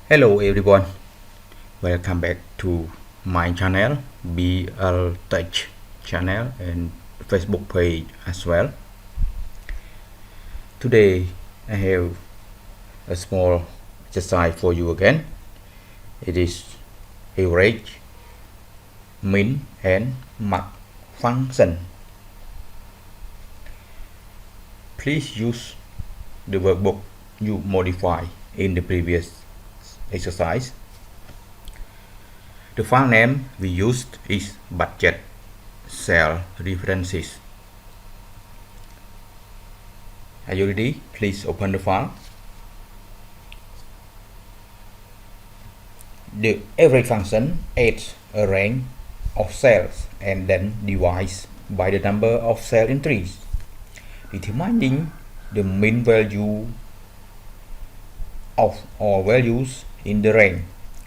Hello everyone, welcome back to my channel BL Tech channel and Facebook page as well. Today I have a small exercise for you again. It is average, min and max function. Please use the workbook you modify in the previous exercise. The file name we used is budget cell references. Are you ready? Please open the file. The average function adds a range of cells and then divides by the number of cell entries, determining the mean value of all values in the range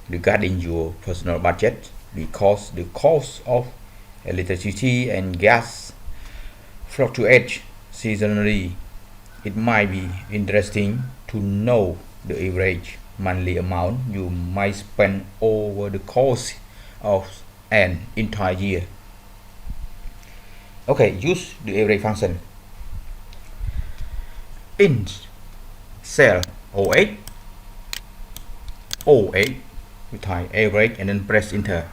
regarding your personal budget, because the cost of electricity and gas fluctuates seasonally. It might be interesting to know the average monthly amount you might spend over the course of an entire year. Okay, use the average function. In cell 08, you type average and then press enter.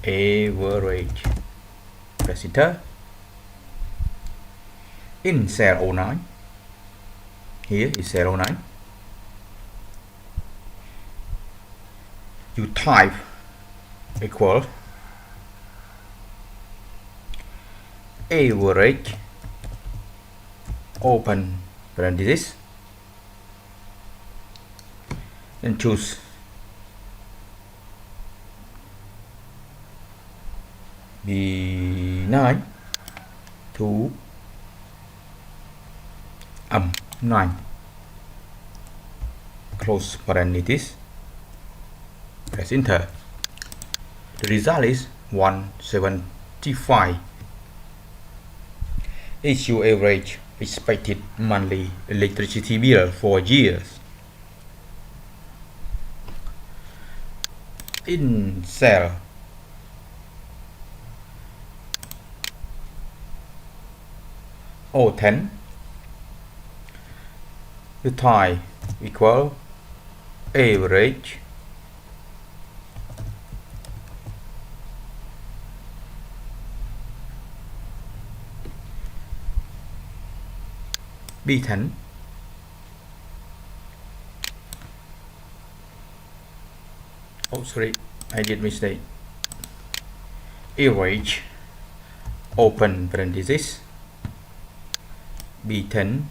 Average, press enter. In cell 09, here is cell 09, you type equal average, open parenthesis, then choose B9 to 9, close parenthesis, press enter. The result is 175. Is your average expected monthly electricity bill for years. In cell 010, the type equal average B10 oh sorry, I did mistake. Average, open parenthesis, B10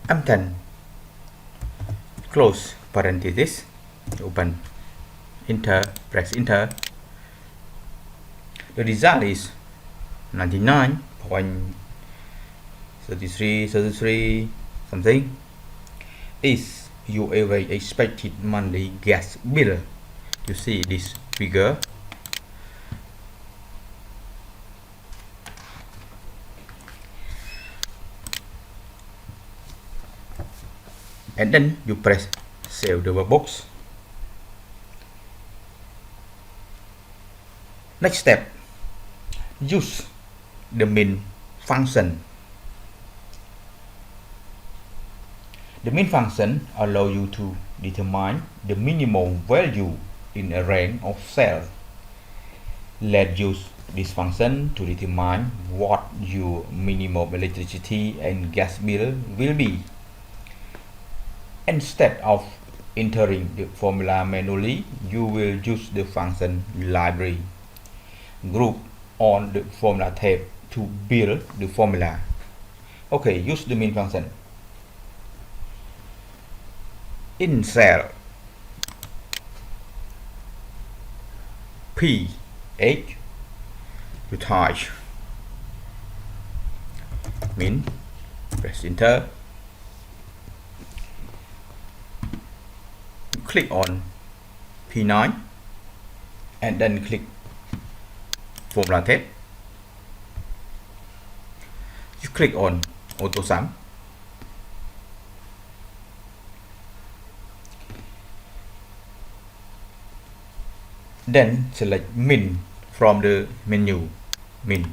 M10, close parenthesis, open, enter, press enter. The result is 99.33 something is your average expected monthly gas bill. You see this figure. And then you press save the workbox. Next step, use the min function. The min function allows you to determine the minimum value in a range of cells. Let's use this function to determine what your minimum electricity and gas bill will be. Instead of entering the formula manually, you will use the function library group on the formula tab to build the formula. Okay, use the min function. In cell P8, you type min, press enter. Click on P9 and then click formula tab. You click on auto sum Then select min from the menu. Min.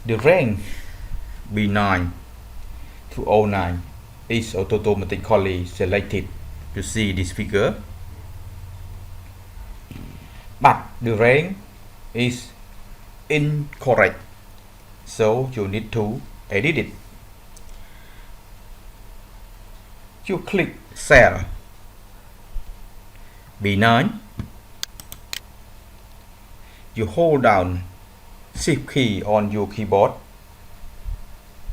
The range B9 to 09 is automatically selected. You see this figure, but the range is incorrect, so you need to edit it. You click cell B9, you hold down Shift key on your keyboard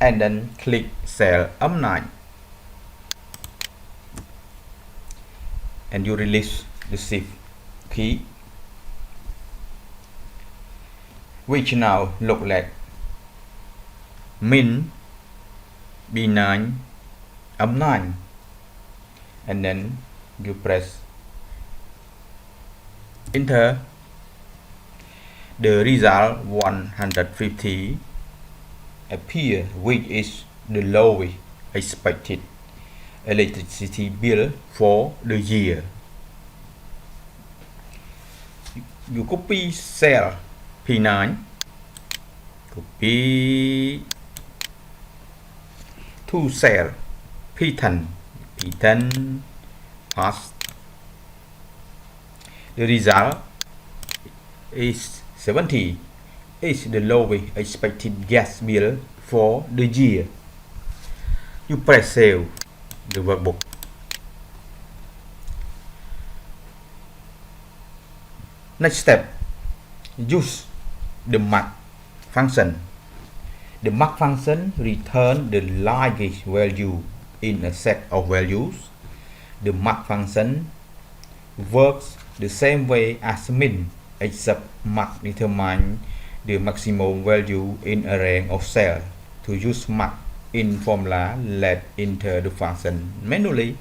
and then click cell M9 and you release the Shift key, which now look like min B9 M9, and then you press enter. The result 150 appear, which is the lowest expected electricity bill for the year. You copy cell P9, copy to cell P10, P10 pass. The result is 70 is the lowest expected gas bill for the year. You press save the workbook. Next step, use the mark function. The mark function returns the largest value in a set of values. The mark function works the same way as min, except mark determine the maximum value in a range of cells. To use mark in formula, let's enter the function manually.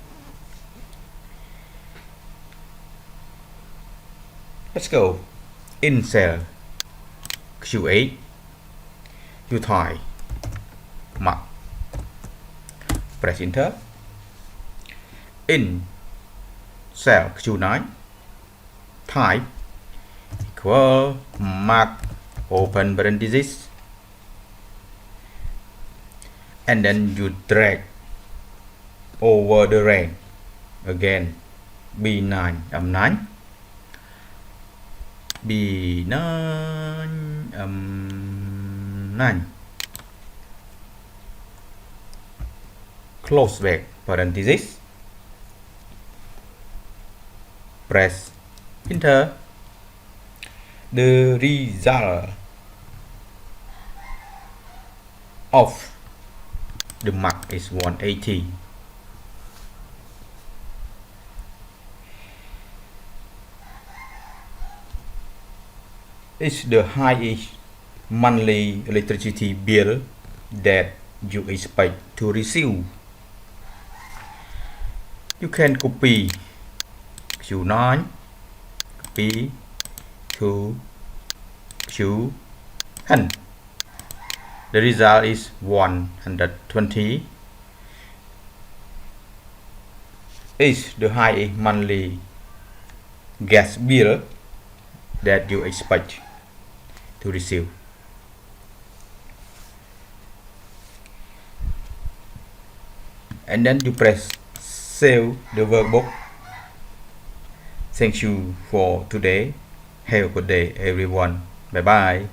Let's go. In cell Q8, you type mark, press enter. In cell Q9, type equal mark open parenthesis, and then you drag over the range again B9 M9, B9 M9, close back parenthesis, press enter. The result of the mark is 180. It's the highest monthly electricity bill that you expect to receive. You can copy Q9, copy to Q10. The result is 120. Is the high monthly gas bill that you expect to receive. And then you press save the workbook. Thank you for today. Have a good day, everyone. Bye bye.